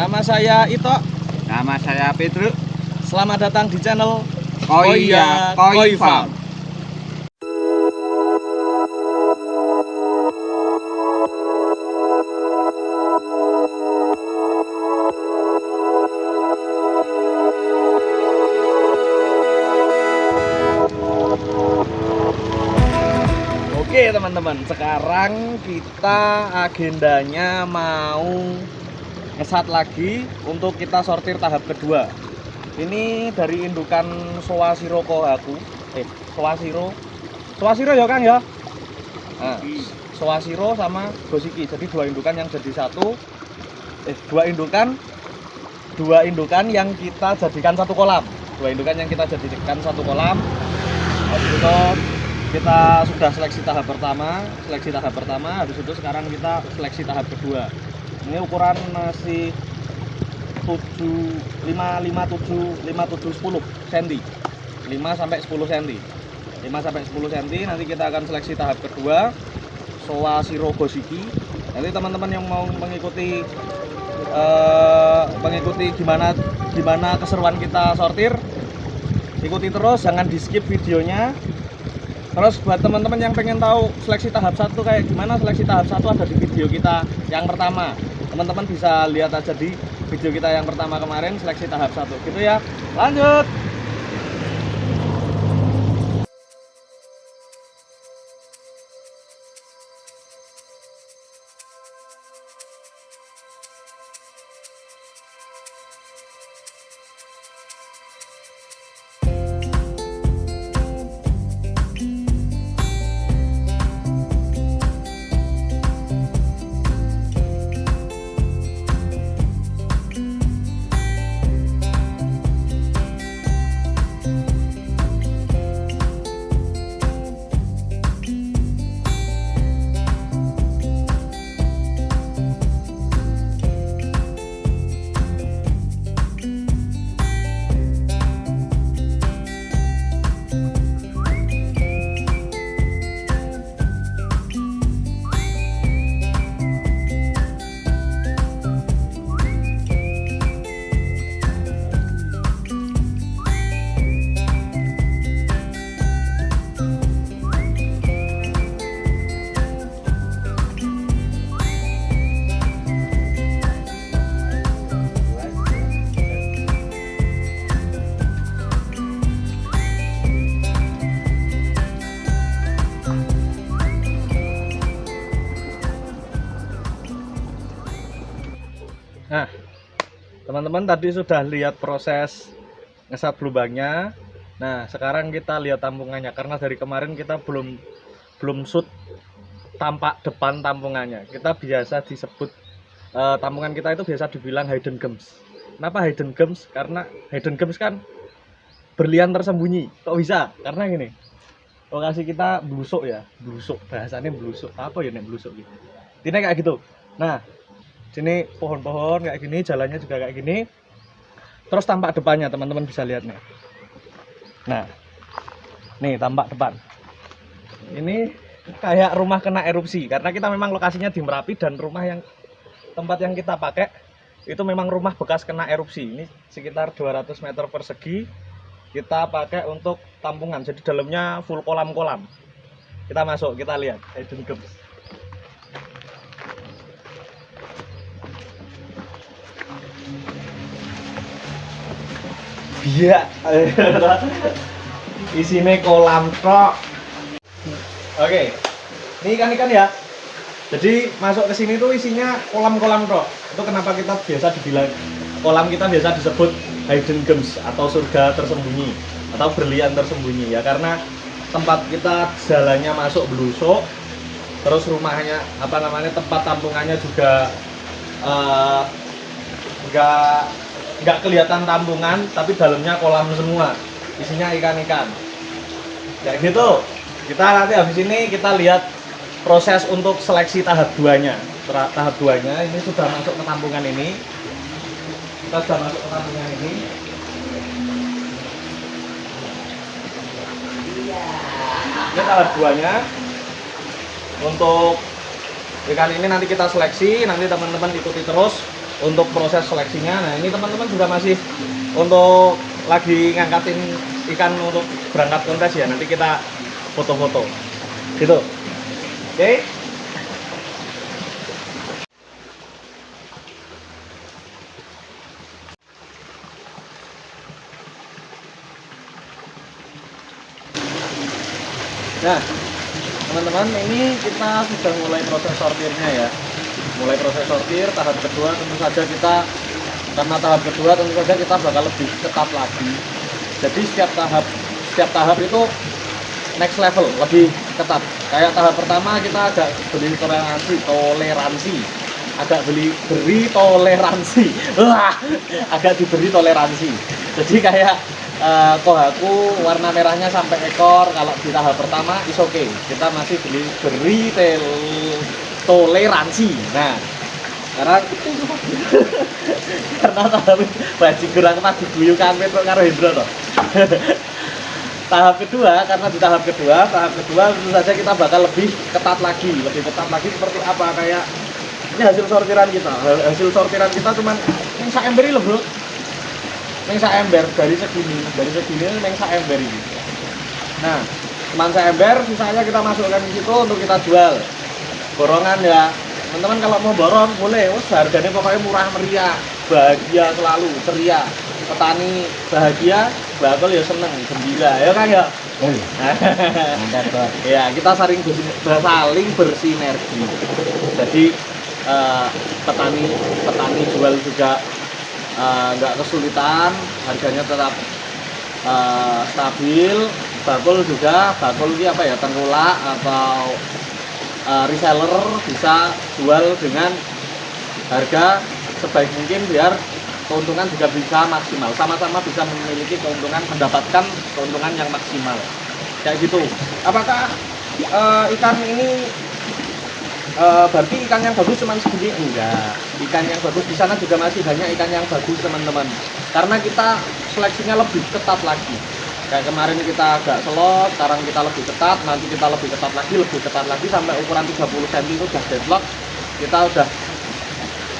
Nama saya Ito. Nama saya Petruk. Selamat datang di channel Koya Koi Farm. Oke teman-teman, sekarang kita agendanya mau ngesat lagi untuk kita sortir tahap kedua. Ini dari indukan Sowashiro Kohaku. Sowashiro ya Kang ya. Nah, Sowashiro sama Goshiki. Jadi dua indukan yang jadi satu. Dua indukan yang kita jadikan satu kolam. Dua indukan yang kita jadikan satu kolam. Habis itu kita sudah seleksi tahap pertama. Habis itu sekarang kita seleksi tahap kedua. Ini ukuran masih 5 10 cm. 5 sampai 10 cm. 5 sampai 10 cm. Nanti kita akan seleksi tahap kedua Sowashiro Goshiki. Nanti teman-teman yang mau mengikuti gimana keseruan kita sortir, ikuti terus, jangan di skip videonya. Terus buat teman-teman yang pengen tahu seleksi tahap 1 kayak gimana, seleksi tahap 1 ada di video kita yang pertama. Teman-teman bisa lihat aja di video kita yang pertama kemarin, seleksi tahap 1 gitu ya. Lanjut. Nah, teman-teman tadi sudah lihat proses ngesat lubangnya. Nah, sekarang kita lihat tampungannya karena dari kemarin kita belum shoot tampak depan tampungannya. Kita biasa disebut tampungan kita itu biasa dibilang hidden gems. Kenapa hidden gems? Karena hidden gems kan berlian tersembunyi. Kok bisa? Karena gini. Lokasi kita blusuk ya, blusuk. Bahasanya blusuk. Apa ya nek blusuk gitu. Intinya kayak gitu. Nah, sini pohon-pohon kayak gini, jalannya juga kayak gini. Terus tampak depannya teman-teman bisa lihat nih. Nah, nih tampak depan. Ini kayak rumah kena erupsi karena kita memang lokasinya di Merapi dan tempat yang kita pakai itu memang rumah bekas kena erupsi. Ini sekitar 200 meter persegi kita pakai untuk tampungan. Jadi dalamnya full kolam-kolam. Kita masuk, kita lihat hidden gems. Iya, isinya kolam kok. Oke, ini ikan-ikan ya. Jadi masuk ke sini tuh isinya kolam-kolam kok. Itu kenapa kita biasa dibilang kolam kita biasa disebut hidden gems atau surga tersembunyi atau berlian tersembunyi ya, karena tempat kita jalannya masuk blusuk, terus rumahnya tempat tampungannya juga nggak kelihatan tampungan, tapi dalamnya kolam semua, isinya ikan-ikan kayak gitu. Kita nanti habis ini kita lihat proses untuk seleksi tahap 2-nya. Tahap 2-nya ini sudah masuk ke tampungan ini. Kita sudah masuk ke tampungan ini. Ini tahap 2-nya. Untuk ikan ini nanti kita seleksi, nanti teman-teman ikuti terus untuk proses seleksinya. Nah ini teman-teman juga masih untuk lagi ngangkatin ikan untuk berangkat kontes ya, nanti kita foto-foto gitu. Oke. Nah teman-teman, ini kita sudah mulai proses sortirnya ya, mulai proses sortir tahap kedua. Tentu saja kita, karena tahap kedua tentu saja kita bakal lebih ketat lagi. Jadi setiap tahap itu next level, lebih ketat. Kayak tahap pertama kita agak beri toleransi, agak diberi toleransi. Jadi kayak kohaku warna merahnya sampai ekor. Kalau di tahap pertama is okay, kita masih beri toleransi. Nah karena tahap baju gerang pas diguyu kami karo Hendro toh. Tahap kedua, karena di tahap kedua tentu saja kita bakal lebih ketat lagi seperti apa, kayak ini hasil sortiran kita cuman yang sak ember loh bro, yang sak ember dari segini yang sak ember ini. Nah cuman sak ember, sisanya kita masukkan di situ untuk kita jual borongan ya teman-teman. Kalau mau borong boleh, harganya pokoknya murah meriah, bahagia selalu, ceria. Petani bahagia, bakal ya seneng, gembira, ya kan ya. Ya kita saling bersinergi. Jadi petani jual juga nggak kesulitan, harganya tetap stabil. Bakul ini apa ya, tengkulak atau reseller bisa jual dengan harga sebaik mungkin biar keuntungan juga bisa maksimal, sama-sama bisa memiliki keuntungan, mendapatkan keuntungan yang maksimal kayak gitu. Apakah ikan ini berarti ikan yang bagus cuma segini? Enggak, ikan yang bagus di sana juga masih banyak ikan yang bagus teman-teman, karena kita seleksinya lebih ketat lagi. Kayak kemarin kita agak selot, sekarang kita lebih ketat, nanti kita lebih ketat lagi sampai ukuran 30 cm itu udah deadlock. Kita udah,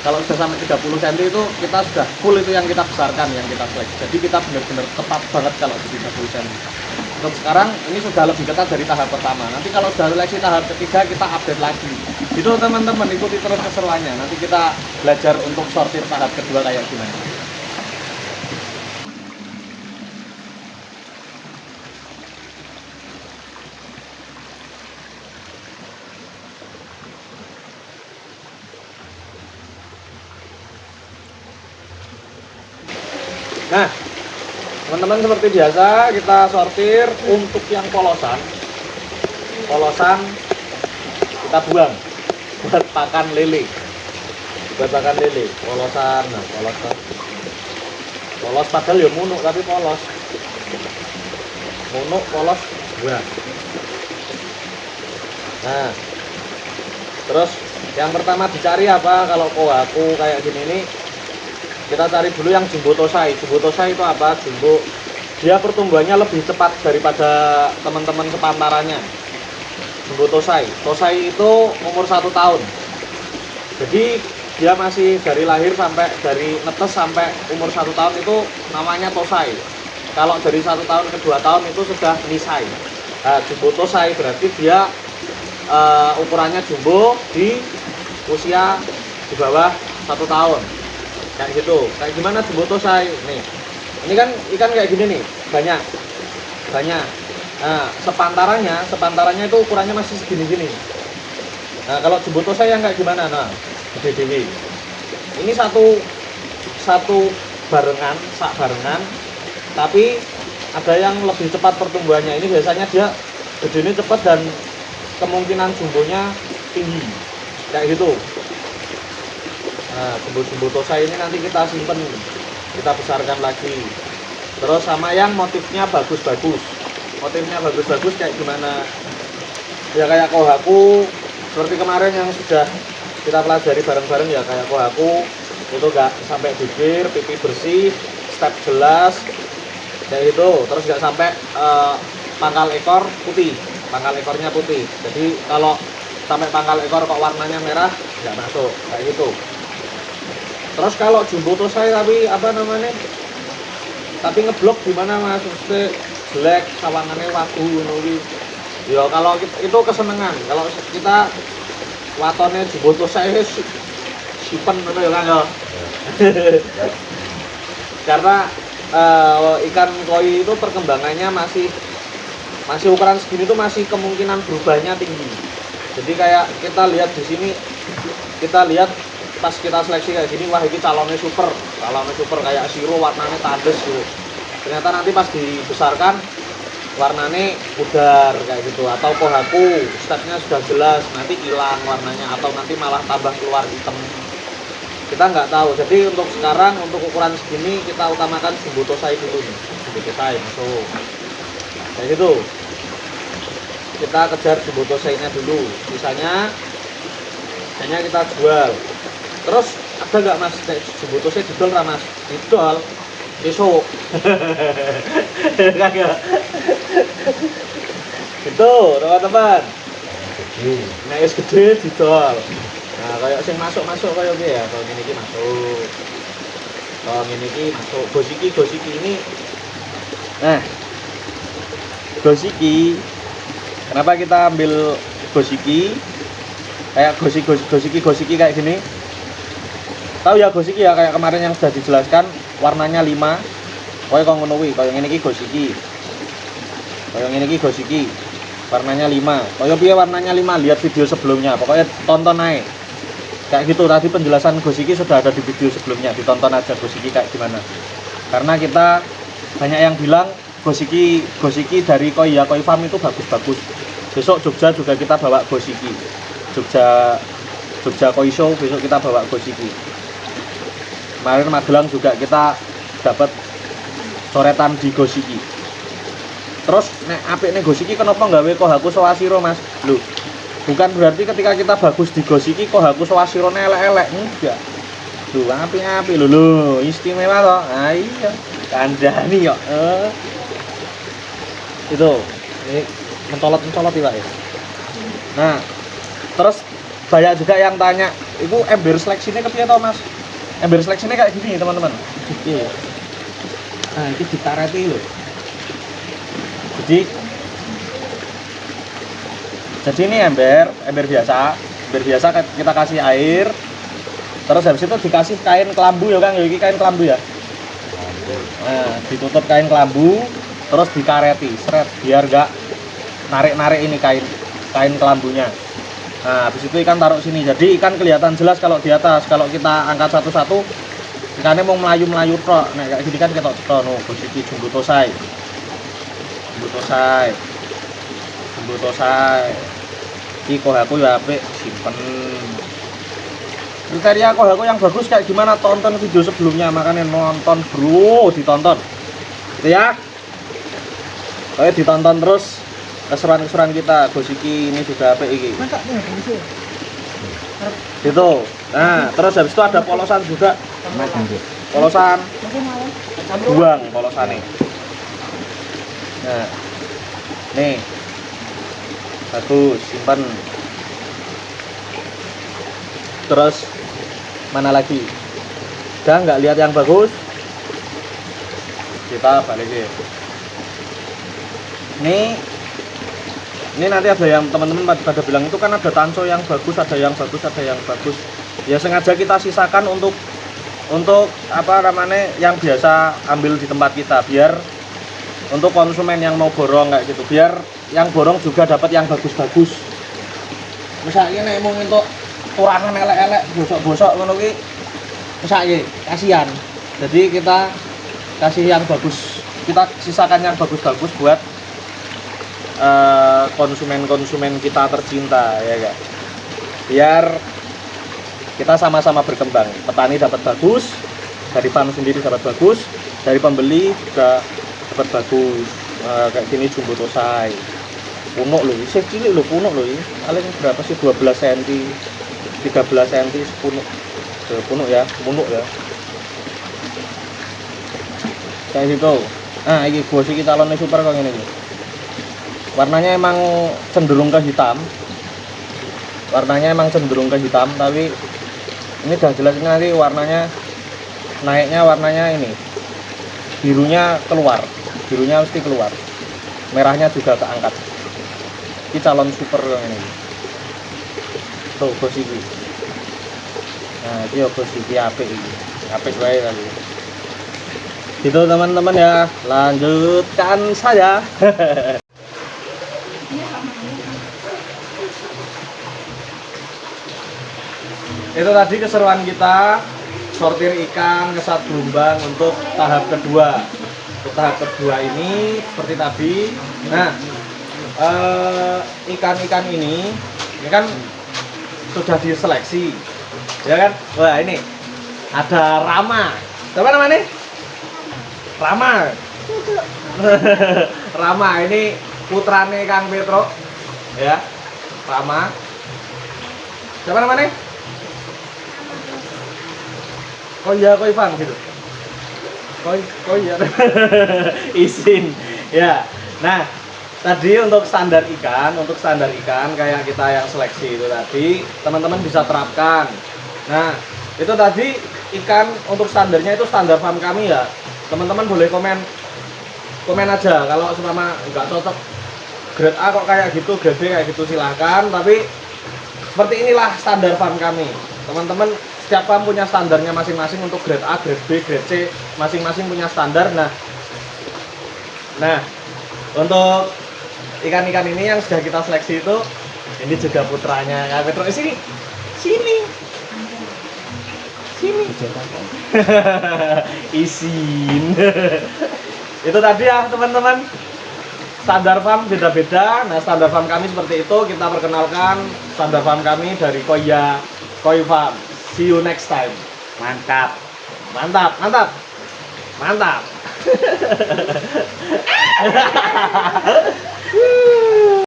kalau sudah sampai 30 cm itu kita sudah full, itu yang kita besarkan, yang kita seleksi. Jadi kita benar-benar tepat banget kalau di 30 cm. Untuk sekarang ini sudah lebih ketat dari tahap pertama. Nanti kalau sudah seleksi tahap ketiga kita update lagi. Itu teman-teman, ikuti terus keseruannya. Nanti kita belajar untuk sortir tahap kedua kayak gimana. Nah teman-teman, seperti biasa kita sortir. Untuk yang polosan kita buang buat pakan lele, polosan. Nah polos padahal ya munuk, tapi polos buang. Nah terus yang pertama dicari apa? Kalau kohaku kayak gini nih, kita cari dulu yang jumbo tosai. Jumbo tosai itu apa? Jumbo, dia pertumbuhannya lebih cepat daripada teman-teman sepantarannya. Jumbo tosai itu umur 1 tahun, jadi dia masih dari lahir sampai, dari netes sampai umur 1 tahun itu namanya tosai. Kalau dari 1 tahun ke 2 tahun itu sudah nisai. Nah, jumbo tosai berarti dia ukurannya jumbo di usia di bawah 1 tahun. Kayak gitu. Kayak gimana jumbo tosai nih? Ini kan ikan kayak gini nih, banyak. Nah sepantarannya itu ukurannya masih segini-gini. Nah kalau jumbo tosai yang kayak gimana? Nah gede-gede. Ini satu barengan, tapi ada yang lebih cepat pertumbuhannya. Ini biasanya dia gedenya cepat dan kemungkinan jumbonya tinggi kayak gitu. Nah jumbo tosai ini nanti kita simpen, kita besarkan lagi. Terus sama yang motifnya bagus-bagus kayak gimana ya, kayak kohaku seperti kemarin yang sudah kita pelajari bareng-bareng ya. Kayak kohaku itu enggak sampai bibir, pipi bersih, step jelas kayak gitu. Terus enggak sampai pangkal ekor putih, pangkal ekornya putih. Jadi kalau sampai pangkal ekor kok warnanya merah, enggak masuk kayak gitu. Terus kalau jumbo tosai tapi apa namanya? Tapi ngeblok gimana Mas? Maksudnya jelek, sawangannya wagu ngono kuwi. Ya kalau itu kesenangan. Kalau kita watone jumbo tosai sipen ngono ya Kang ya. Karena ikan koi itu perkembangannya masih ukuran segini tuh masih kemungkinan berubahnya tinggi. Jadi kayak kita lihat di sini, kita lihat pas kita seleksi kayak gini, wah ini calonnya super kayak siro, warnanya tandes gitu. Ternyata nanti pas dibesarkan warnanya pudar kayak gitu, atau kohaku stepnya sudah jelas nanti hilang warnanya, atau nanti malah tambah keluar hitam. Kita nggak tahu. Jadi untuk sekarang untuk ukuran segini kita utamakan jumbo tosai dulu nih. Jumbo tosai masuk kayak gitu. Kita kejar jumbo tosainya dulu, sisanya kita jual. Terus ada nggak Mas jumbo tosai didol ra Mas? Didol besok. Kagak. Itu teman-teman. Nah, es gede didol. Nah, kayak sing masuk kayak piye ya? Kalau ngene iki masuk. Kalau ngene iki masuk. Gosiki ini. Nah. Gosiki. Kenapa kita ambil gosiki? Kayak gosiki kayak gini. Tahu ya gosiki ya, kayak kemarin yang sudah dijelaskan, warnanya 5. Kayak kok ngono kuwi, kayak ngene iki gosiki. Kayak ngene iki gosiki. Warnanya 5. Kayak piye warnanya 5? Lihat video sebelumnya. Pokoknya tonton aja. Kayak gitu, tadi penjelasan gosiki sudah ada di video sebelumnya, ditonton aja gosiki kayak gimana. Karena kita banyak yang bilang gosiki dari Koi Farm itu bagus-bagus. Besok Jogja juga kita bawa gosiki. Jogja Koi Show besok kita bawa gosiki. Kemarin Magelang juga kita dapat coretan di gosiki. Terus nek apik nek gosiki kenapa nggawe kohaku sawasiro Mas? Loh, bukan berarti ketika kita bagus di gosiki kohaku sawasirone elek-elek, enggak. Loh, api-api lho, istimewa toh. Nah, iya. Kandhani kok. Itu. Ini mencolot-mencolot ya, Pak ya. Nah, terus banyak juga yang tanya, "Iku ember seleksinya kepiye to, Mas?" Ember seleksinya kayak gini, teman-teman. Iya. Nah, ini ditareti lho. Jadi ini ember biasa kita kasih air, terus habis itu dikasih kain kelambu ya Kang, ini kain kelambu ya. Nah, ditutup kain kelambu, terus dikareti, seret, biar enggak narik ini kain kelambunya. Nah, habis itu ikan taruh sini, jadi ikan kelihatan jelas kalau di atas. Kalau kita angkat satu-satu, ikannya mau melayu tok. Nah, kayak gini kan ketok no, posisi jumbo tosai. Iki kohaku ya apik, simpen. Kriteria kohaku yang bagus kayak gimana? Tonton video sebelumnya, makanya nonton bro, ditonton. Gitu ya. Kayak ditonton terus keseruan-keseruan kita. Gosiki ini juga apik iki. Gitu. Nah, terus habis itu ada polosan juga. Polosan. Buang polosannya. Nah, nih bagus, simpan. Terus mana lagi? Udah nggak lihat yang bagus, kita balikin. Ini nanti ada yang teman-teman pada bilang itu kan ada tanso yang bagus, ada yang bagus. Ya sengaja kita sisakan untuk apa namanya yang biasa ambil di tempat kita, biar untuk konsumen yang mau borong kayak gitu, biar yang borong juga dapat yang bagus-bagus. Misalnya nek mau untuk turahan elek-elek, bosok-bosok ngono ki, misalnya kasihan. Jadi kita kasih yang bagus, kita sisakan yang bagus-bagus buat konsumen-konsumen kita tercinta ya kan. Biar kita sama-sama berkembang. Petani dapat bagus, dari farm sendiri dapat bagus, dari pembeli juga dapat bagus. Kayak gini jumbo tosai punuk loh, isih cilik loh, punuk loh ini paling berapa sih, 12 cm 13 cm punuk ya kayak gitu. Nah ini gosiki calonnya super kok ini. Warnanya emang cenderung ke hitam, tapi ini udah jelas, ini nanti warnanya naiknya warnanya ini birunya mesti keluar, merahnya juga keangkat. Ini calon super yang ini tuh bos ini. Nah ini bos ini apik wae tadi. Gitu teman-teman ya, lanjutkan saja. Itu tadi keseruan kita sortir ikan ngesat gelombang untuk tahap kedua. Untuk tahap kedua ini seperti tadi. Nah, ikan-ikan ini kan sudah diseleksi, ya kan? Wah ini ada Rama. Siapa namanya? Rama. Rama ini putrane Kang Petro, ya. Rama. Siapa namanya? Koifan gitu. Ya. Isin. Ya. Nah, tadi untuk standar ikan kayak kita yang seleksi itu tadi, teman-teman bisa terapkan. Nah, itu tadi ikan untuk standarnya itu standar farm kami ya. Teman-teman boleh komen aja kalau selama nggak cocok grade A kok kayak gitu, grade B kayak gitu silahkan. Tapi seperti inilah standar farm kami. Teman-teman setiap farm punya standarnya masing-masing untuk grade A, grade B, grade C, masing-masing punya standar. Nah, untuk ikan-ikan ini yang sudah kita seleksi itu, ini juga putranya Kak Petro. Sini. Isin. Itu tadi ya teman-teman. Standar farm beda-beda. Nah, standar farm kami seperti itu. Kita perkenalkan standar farm kami dari Koi Farm. See you next time. Mantap.